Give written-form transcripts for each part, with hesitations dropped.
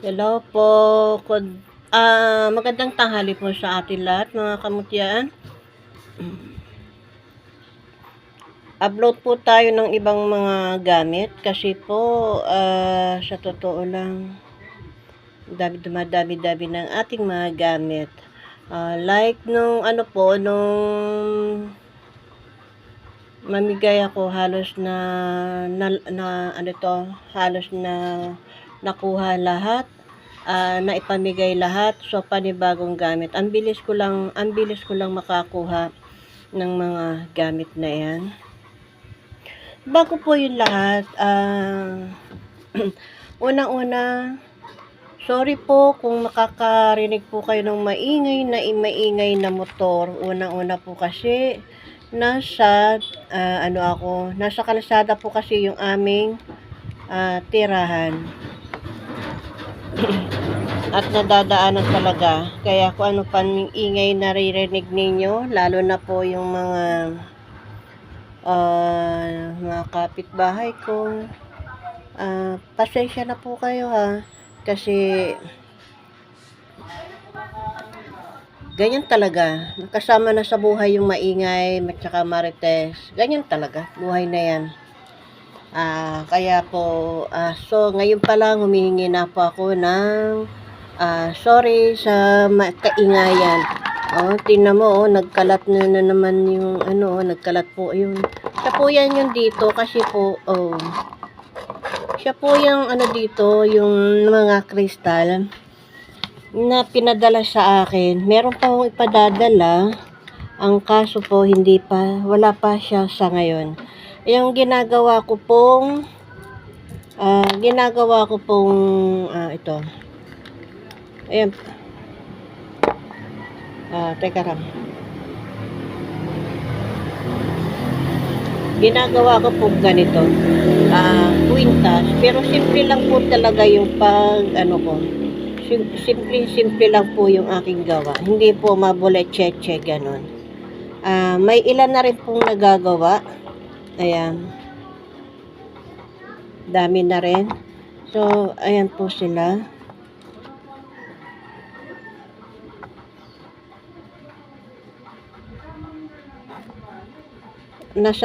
Hello po. Magandang tanghali po sa atin lahat mga kamutyan. Upload po tayo ng ibang mga gamit kasi po sa totoo lang dumadami-dami ng ating mga gamit. Like nung mamigay ako halos halos na nakuha lahat. Na ipamigay lahat, so panibagong gamit. Ang bilis ko lang makakuha ng mga gamit na 'yan. Bago po 'yung lahat, unang-una, sorry po kung makakarinig po kayo ng maingay na motor. Unang-una po kasi nasa kalsada po kasi 'yung aming tirahan. At nadadaanan talaga. Kaya kung ano pa ingay naririnig ninyo, lalo na po yung mga kapitbahay ko, pasensya na po kayo ha. Kasi ganyan talaga. Kasama na sa buhay yung maingay at saka marites. Ganyan talaga. Buhay na yan. Kaya po, so ngayon pa lang humihingi na po ako ng sorry sa kaingayan. Tingnan mo, nagkalat na naman yung nagkalat po yun. Siya po yan yung dito kasi po, siya po yung dito, yung mga kristal na pinadala sa akin. Meron pa akong ipadadala. Ang kaso po, wala pa siya sa ngayon. Yung ginagawa ko pong ito. Ayan. Teka lang. Ginagawa ko po ganito. Kwintas. Pero simple lang po talaga yung simple lang po yung aking gawa. Hindi po mabulet-cheche ganon. May ilan na rin pong nagagawa. Ayan. Dami na rin. So, ayan po sila.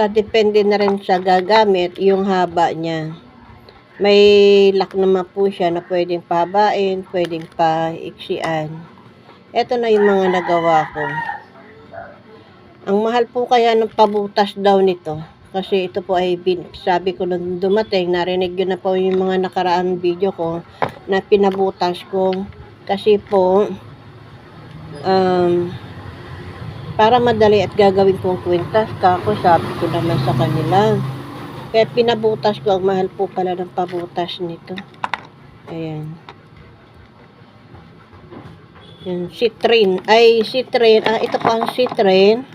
Depende na rin sa gagamit yung haba niya. May lock naman po siya na pwedeng pahabain, pwedeng paiksian. Ito na yung mga nagawa ko. Ang mahal po kaya ng pabutas daw nito. Kasi ito po ay sabi ko nung dumating, narinig yun na po yung mga nakaraang video ko na pinabutas ko. Kasi po, para madali at gagawin kong kwintas, sabi ko naman sa kanila. Kaya pinabutas ko, ang mahal po pala ng pabutas nito. Ayan. Yung citrine. Ito pa ang citrine.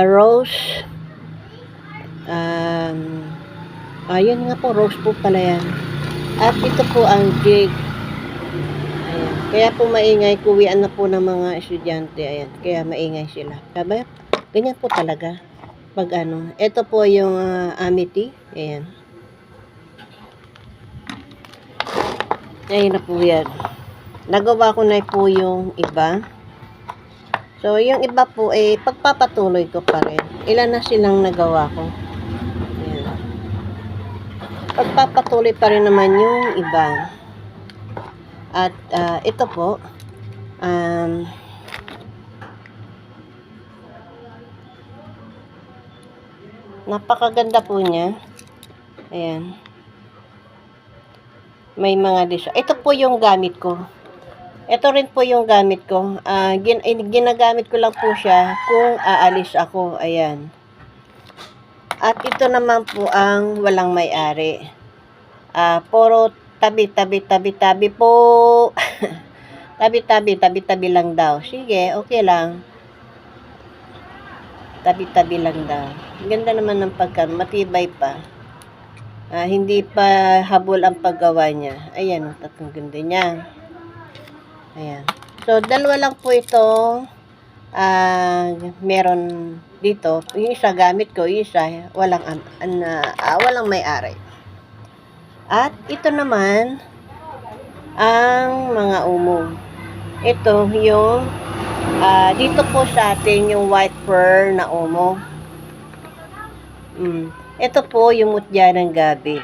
Rose. Yun nga po, rose po pala yan. At ito po ang jig. Ayan. Kaya po maingay, kuwian na po ng mga estudyante. Ayan. Kaya maingay sila. Sabi, ganyan po talaga. Ito po yung amity. Ayan. Ayan na po yan. Nagawa ko na po yung iba. So, yung iba po pagpapatuloy ko pa rin. Ilan na silang nagawa ko. Ayan. Pagpapatuloy pa rin naman yung iba. At ito po, napakaganda po niya. Ayan. May mga design. Ito po yung gamit ko. Ito rin po yung gamit ko. Ginagamit ko lang po siya kung aalis ako. Ayan. At ito naman po ang walang may-ari. Puro tabi po. tabi lang daw. Sige, okay lang. Tabi lang daw. Ganda naman ng matibay pa. Hindi pa habol ang paggawa niya. Ayan, tatlong ganda niya. Ayan. So, dalawa lang po ito. Meron dito. Yung isa gamit ko, yung isa walang may-ari. At ito naman, ang mga umo. Ito yung dito po sa atin yung white pearl na umo. Ito po yung mutya ng gabi.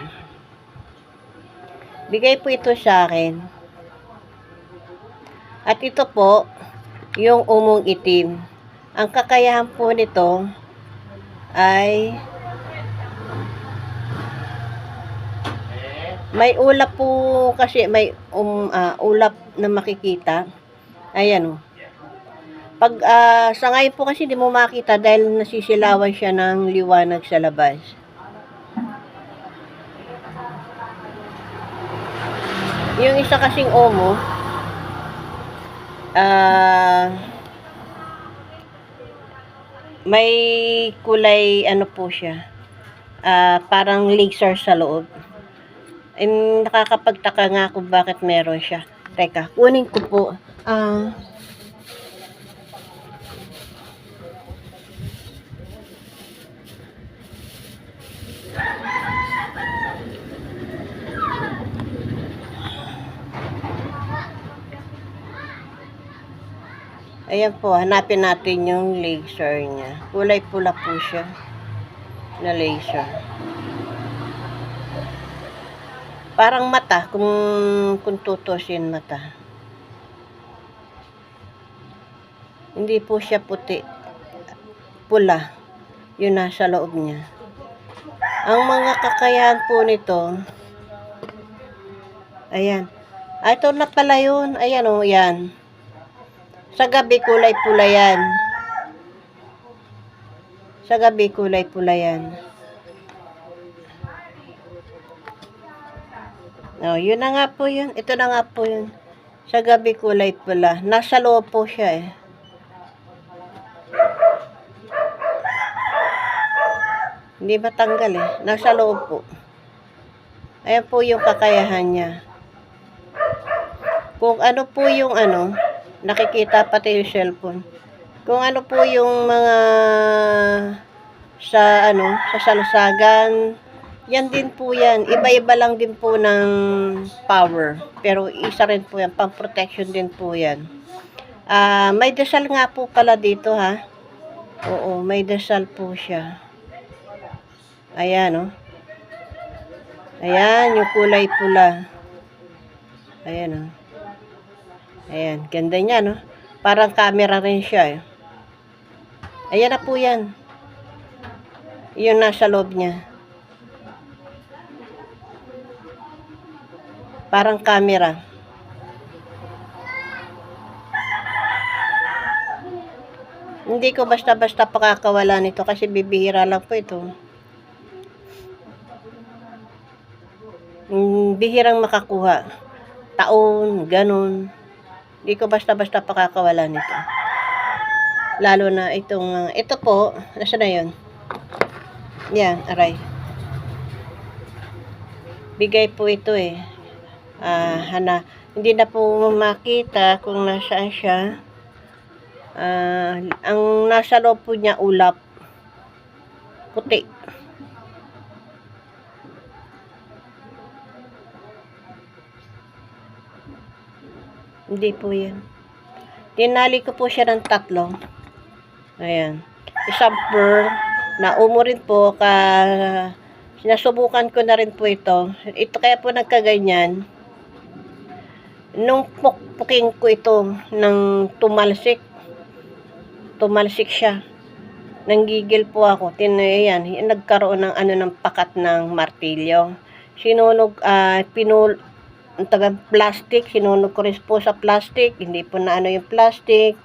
Bigay po ito sa akin. At ito po yung umong itim. Ang kakayahan po nito ay may ulap po kasi may ulap na makikita. Ayan o. Pag sa ngayon po kasi di mo makita dahil nasisilawan siya ng liwanag sa labas. Yung isa kasing umo, may kulay ano po siya, parang laser sa loob. Nakakapagtaka nga kung bakit meron siya. Teka, kunin ko po. Ayan po, hanapin natin yung laser niya. Kulay pula po siya na laser. Parang mata, kung tutusin mata. Hindi po siya puti. Pula. Yun nasa loob niya. Ang mga kakayahan po nito, ayan. Ito na pala yun. Ayan o, yan. Sa gabi kulay pula yan. Sa gabi kulay pula yan. Oh, yun na nga po yun. Ito na nga po yun. Sa gabi kulay pula. Nasa loob po siya eh. Hindi matanggal eh. Nasa loob po. Ayan po yung kakayahan niya. Kung ano po yung nakikita pati yung cellphone. Kung ano po yung mga sa salsagan, yan din po yan. Iba-iba lang din po ng power. Pero isa rin po yan. Pang-protection din po yan. May dasal nga po pala dito ha. Oo, may dasal po siya. Ayan oh. Ayan, yung kulay pula. Ayan oh. Ayan, ganda niya no. Parang camera rin siya eh. Ayan na po yan. Yung nasa loob niya. Parang camera. Hindi ko basta-basta pakakawala nito kasi bibihira lang po ito. Bihirang makakuha. Taon, ganun. Hindi ko basta-basta pakakawala nito. Lalo na itong, ito po, nasa na yun? Yan, aray. Bigay po ito eh. Hindi na po makita kung nasaan siya. Ang nasa loob po niya ulap. Puti. Hindi po yan. Tinali ko po siya ng 3. Ayan. Isang pearl na umo rin po. Sinasubukan ko na rin po ito. Ito kaya po nagkaganyan. Nung pukpuking ko ito ng tumalsik siya. Nanggigil po ako. Ayan, nagkaroon ng ng pakat ng martilyo. Sinunog, plastic, sinunog ko rin po sa plastic, hindi po na yung plastic.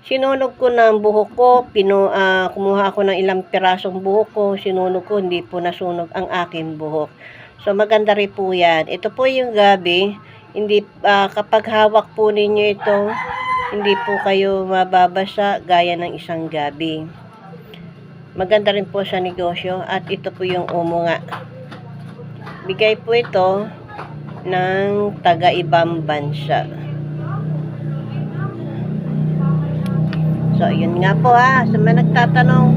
Sinunog ko ng buhok ko, kumuha ako ng ilang pirasong buhok ko, sinunog ko, hindi po nasunog ang aking buhok. So maganda rin po yan. Ito po yung gabi, hindi, kapag hawak po ninyo ito, hindi po kayo mababasa gaya ng isang gabi. Maganda rin po sa negosyo at ito po yung umo nga. Bigay po ito ng taga-ibang bansa. So, yun nga po ha. Sa mga nagtatanong,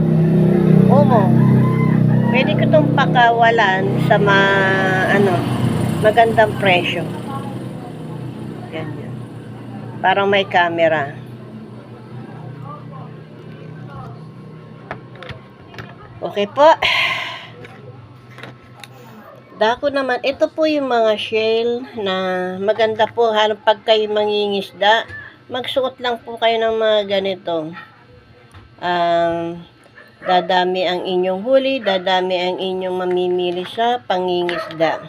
umo, pwede ko itong pakawalan sa magandang presyo. Ganyan. Parang may camera. Okay po. Dako naman, ito po yung mga shell na maganda po. Halos pag kayo mangingisda, magsuot lang po kayo ng mga ganito. Dadami ang inyong huli, dadami ang inyong mamimili sa pangingisda.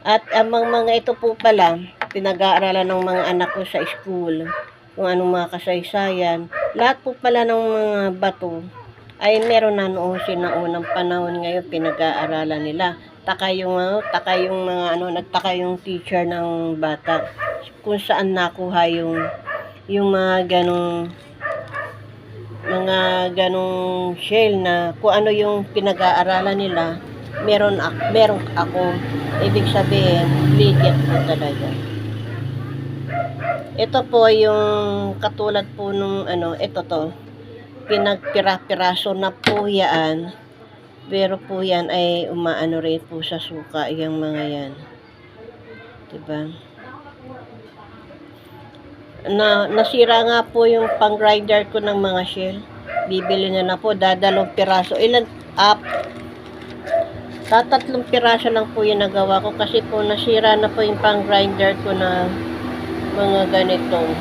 At amang mga ito po pala, pinag-aaralan ng mga anak ko sa school, kung anong mga kasaysayan. Lahat po pala ng mga bato, ay meron na noon sinaunang panahon, ngayon pinag-aaralan nila. Nagtaka yung teacher ng bata kung saan nakuha yung mga ganong shell na kung ano yung pinag-aaralan nila, meron ako. Ibig sabihin, legit po talaga. Ito po yung katulad po nung ito to. Pinagpira-piraso na po yan, pero po yan ay umaano rin po sa suka, yung mga yan, diba? Nasira nga po yung pang grinder ko ng mga shell. Bibili na po, dadalong piraso, tatlong piraso lang po yung nagawa ko kasi po nasira na po yung pang grinder ko na mga ganitong.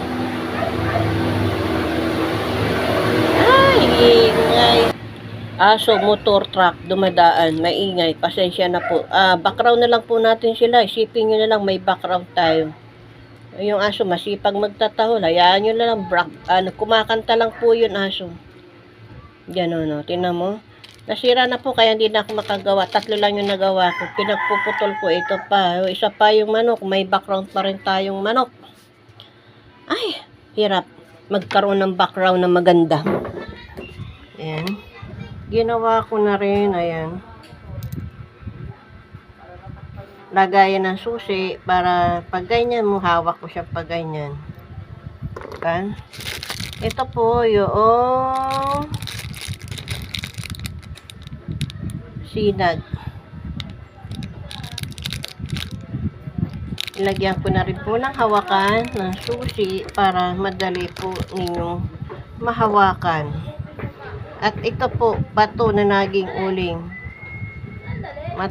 Ingay. So motor truck dumadaan, maingay, pasensya na po. Background na lang po natin sila, isipin nyo na lang may background tayo. Yung aso masipag magtatahol, hayaan nyo na lang, kumakanta lang po yun aso. Gano'n, no? Tingnan mo, nasira na po kaya hindi na ako makagawa. 3 lang yung nagawa ko, pinagpuputol ko ito pa. Isa pa yung manok, may background pa rin tayong manok. Ay, hirap magkaroon ng background na maganda. Ayan. Ginawa ko na rin, ayan. Lagayan ng susi para pag ganyan mo, hawak ko siya pag ganyan. Kan? Ito po yung sinag. Ilagyan ko na rin po ng hawakan ng susi para madali po ninyong mahawakan. At ito po, bato na naging uling.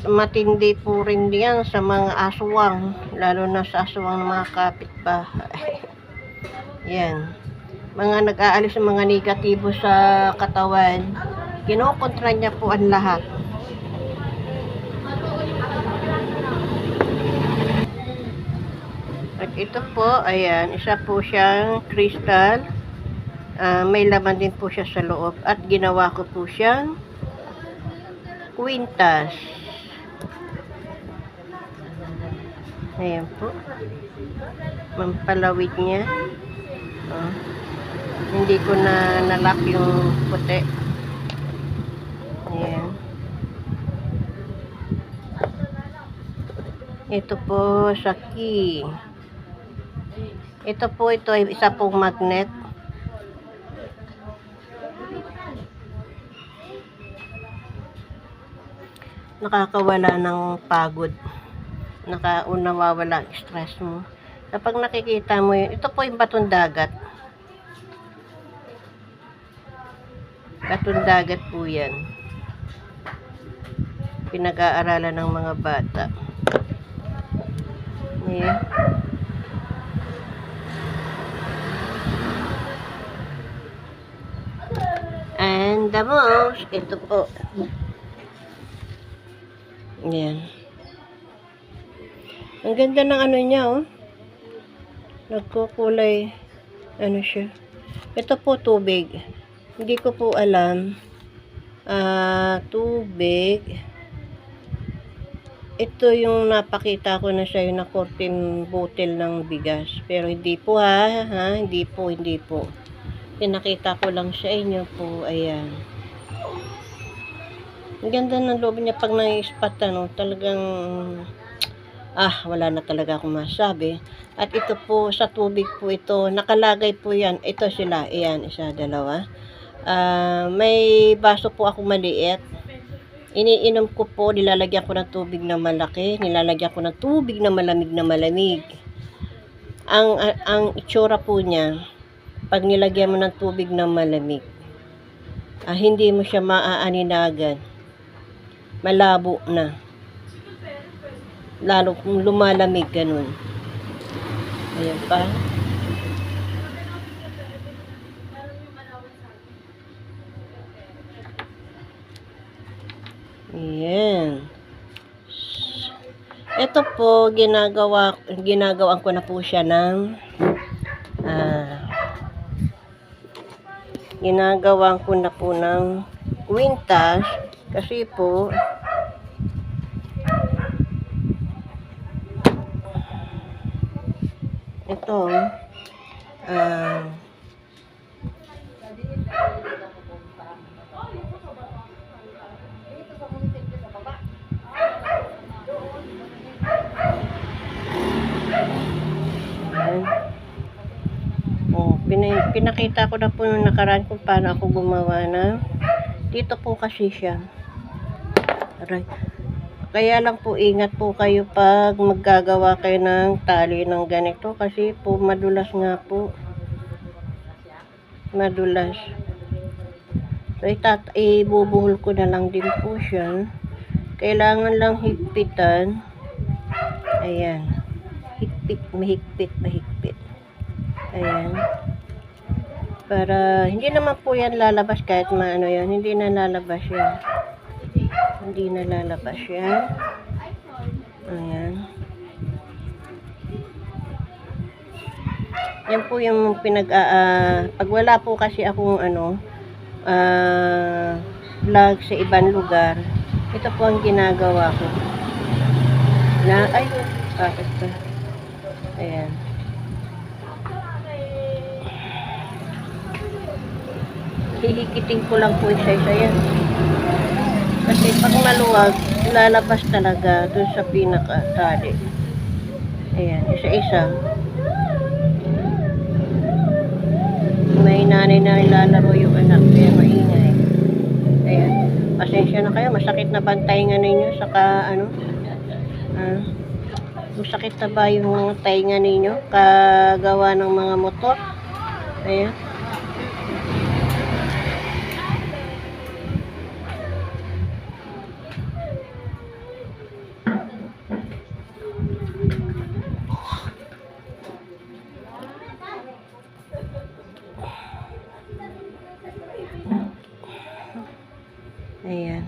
Matindi po rin yan sa mga aswang, lalo na sa aswang ng mga kapitbahay. Yan. Mga nag-aalis ng mga negatibo sa katawan, kinokontra niya po ang lahat. At ito po, ayan, isa po siyang crystal. May laman din po siya sa loob. At ginawa ko po siyang kwintas. Ayan po. Mampalawig niya. Hindi ko na nalak yung puti. Ayan. Ito po sa key. Ito po, ito ay isa pong magnet. Nakakawala ng pagod. Nawawala ang stress mo. Kapag nakikita mo yun, ito po yung batong dagat. Batong dagat po yan. Pinag-aaralan ng mga bata. Ayan. And the most, ito po. Ayan. Ang ganda ng ano niya, oh. Nagkukulay, ano siya. Ito po tubig. Hindi ko po alam. Tubig. Ito yung napakita ko na siya, yung nakorting butil ng bigas. Pero hindi po hindi po. Pinakita ko lang sa inyo po, ayan. Ang ganda ng loob niya pag nai-spot, talagang, wala na talaga akong masabi. At ito po, sa tubig po ito, nakalagay po yan. Ito sila, ayan, 1, 2. May baso po ako maliit. Iniinom ko po, nilalagyan ko ng tubig na malaki, nilalagyan ko ng tubig na malamig. ang itsura po niya, pag nilagyan mo ng tubig na malamig, hindi mo siya maaaninagan. Malabo na. Lalo kung lumalamig ganun. Ayan pa. Ayan. Ito po, ginagawan ko na po siya ng ginagawan ko na po ng kwintas kasi po ito pinakita ko na po nung nakaraan kung paano ako gumawa na dito po kasi siya. Aray. Kaya lang po ingat po kayo pag maggagawa kayo ng tali ng ganito kasi po madulas nga po. Madulas. So ibubuhol ko na lang din po siya. Kailangan lang higpitan. Ayan. Higpit, mahigpit. Ayan. Para hindi naman po yan lalabas kahit maano yan. Hindi na lalabas yan. Hindi na lalabas yan. Ayan. Yan po yung pag wala po kasi akong vlog sa ibang lugar. Ito po ang ginagawa ko. Bakit ba? Ayan. Hihikitin ko lang po isa-isa yan. Kasi pag maluwag, lalabas talaga dun sa pinaka-tali. Ayan, isa-isa. May nanay na nilalaro yung anak, kaya maingay. Ayan, pasensya na kayo, masakit na bantay nga ninyo, saka masakit na ba yung tainga ninyo, kagawa ng mga motor. Ayan. Ayan.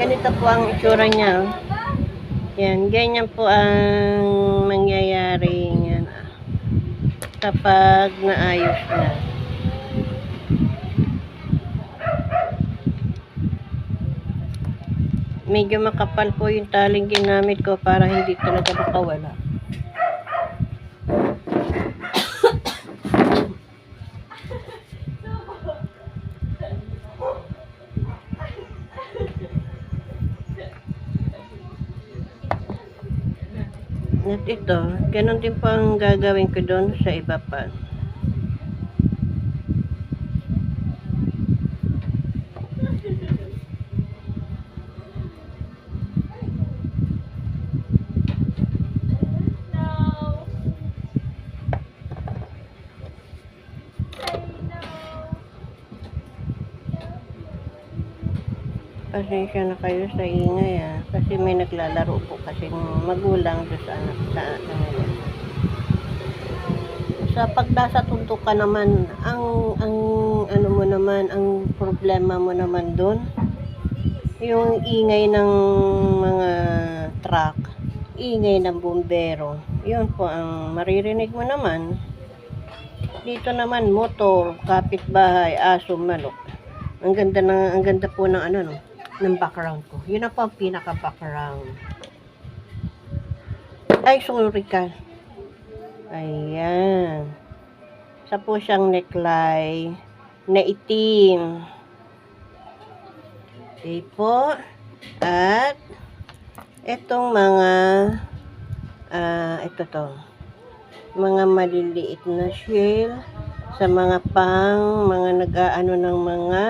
Ganito po ang itsura niya. Yan, ganyan po ang mangyayari yan kapag naayos na. Medyo makapal po yung taling ginamit ko para hindi talaga makawala. At ito, ganun din po ang gagawin ko doon sa iba pa. Pasensya na kayo sa ingay kasi may naglalaro po kasing magulang doon sa anak sa kanila. Sa pagdasa tuntok ka naman, ang ano mo naman, ang problema mo naman doon, yung ingay ng mga truck, ingay ng bumbero, yun po ang maririnig mo naman. Dito naman motor, kapitbahay, aso, manok. Ang ganda po ng ano no, ng background ko. Yun na po ang pinaka background. Ay, sorry ka. Ayan. Isa po siyang neckline na itim. Okay po. At itong mga ito to. Mga maliliit na shell sa mga mga nag-aano ng mga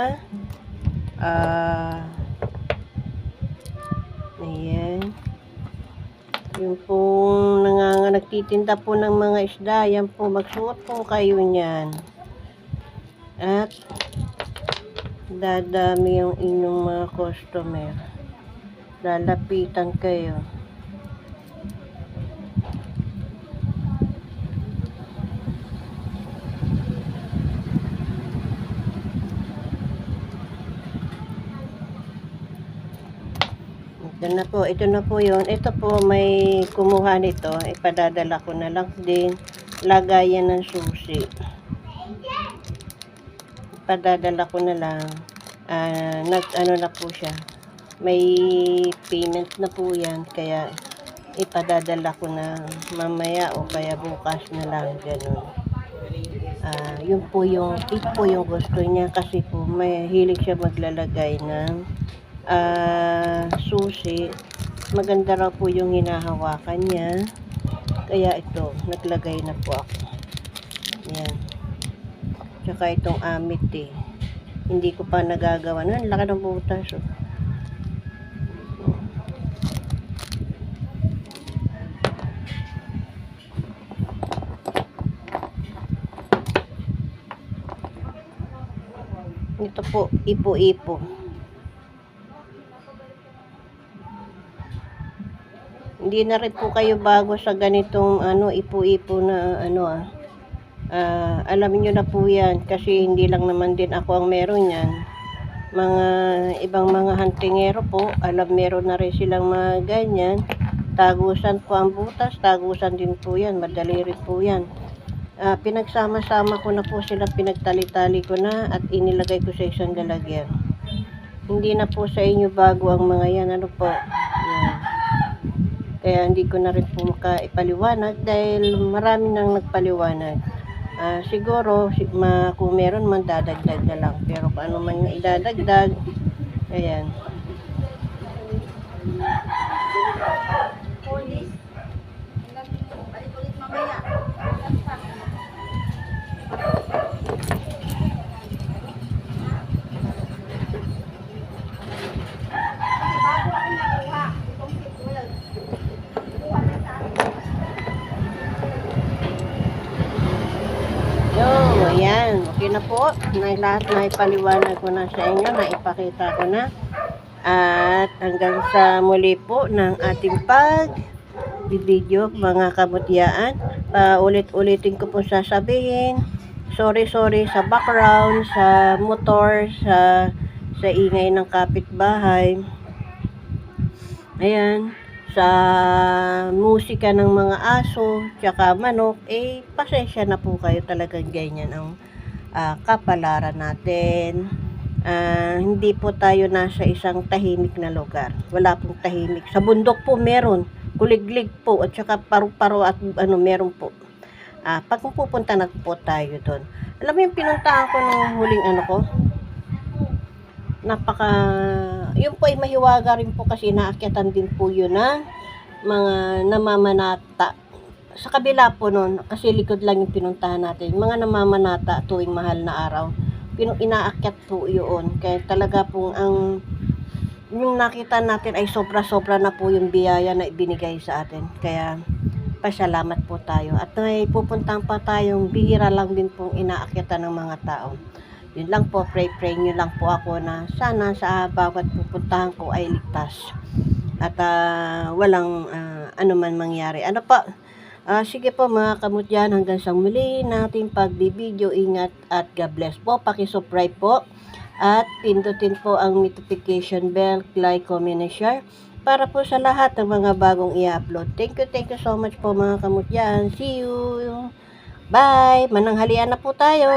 ayan. Yung pong nagtitinda po ng mga isda, yan po, magsuot po kayo niyan. At dadami yung inyong mga customer. Lalapitan kayo. Ito na po yun. Ito po may kumuha nito. Ipadadala ko na lang din. Lagayan ng susi. Ipadadala ko na lang. Ano na po siya. May payment na po yan. Kaya ipadadala ko na mamaya o kaya bukas na lang. Ganun. Yun po yung gusto niya kasi po may hilig siya maglalagay ng susi. Maganda raw po yung hinahawakan niya, kaya ito naglagay na po ako. Yan, tsaka itong amit hindi ko pa nagagawa. Laki ng butas ito po, ipo-ipo. Hindi na rin po kayo bago sa ganitong ipo-ipo na alam niyo na po yan kasi hindi lang naman din ako ang meron yan. Mga ibang mga huntingero po, meron na rin silang mga ganyan. Tagusan po ang butas, tagusan din po yan, madali rin po yan. Pinagsama-sama ko na po sila, pinagtali-tali ko na at inilagay ko sa isang lalagyan. Hindi na po sa inyo bago ang mga yan, ano po. Yan. Kaya hindi ko na rin po makaipaliwanag dahil marami nang nagpaliwanag. Siguro kung meron man dadagdag na lang, pero kung ano man yung idadagdag, ayan. Ayan, okay na po. Lahat na ipaliwanag ko na sa inyo, naipakita ko na. At hanggang sa muli po ng ating video, mga kamutyaan. Ulit-ulitin ko po sasabihin. Sorry sa background, sa motor, sa ingay ng kapitbahay. Ayan. Sa musika ng mga aso, tsaka manok, pasensya na po kayo, talagang ganyan ang kapalaran natin. Hindi po tayo nasa isang tahimik na lugar. Wala pong tahimik. Sa bundok po meron, kuliglig po, at tsaka paru-paro at meron po. Pag pupunta na po tayo doon. Alam mo yung pinuntahan ko nung huling yun po ay mahiwaga rin po kasi naakyatan din po yun na mga namamanata. Sa kabila po nun, kasi likod lang yung pinuntahan natin, mga namamanata tuwing mahal na araw, inaakyat po yun. Kaya talaga pong yung nakita natin ay sobra-sobra na po yung biyaya na ibinigay sa atin. Kaya pasalamat po tayo. At may pupuntahan pa tayong bihira lang din pong inaakyatan ng mga tao. Yun lang po, pray nyo lang po ako na sana sa bawat pupuntahan ko ay ligtas. At walang anuman mangyari. Ano pa? Sige po mga kamutyan, hanggang sa muli nating pagbibideo. Ingat at God bless po. Pakisubscribe po at pindutin po ang notification bell, like, comment, and share para po sa lahat ng mga bagong i-upload. Thank you so much po mga kamutyan. See you! Bye! Mananghalian na po tayo!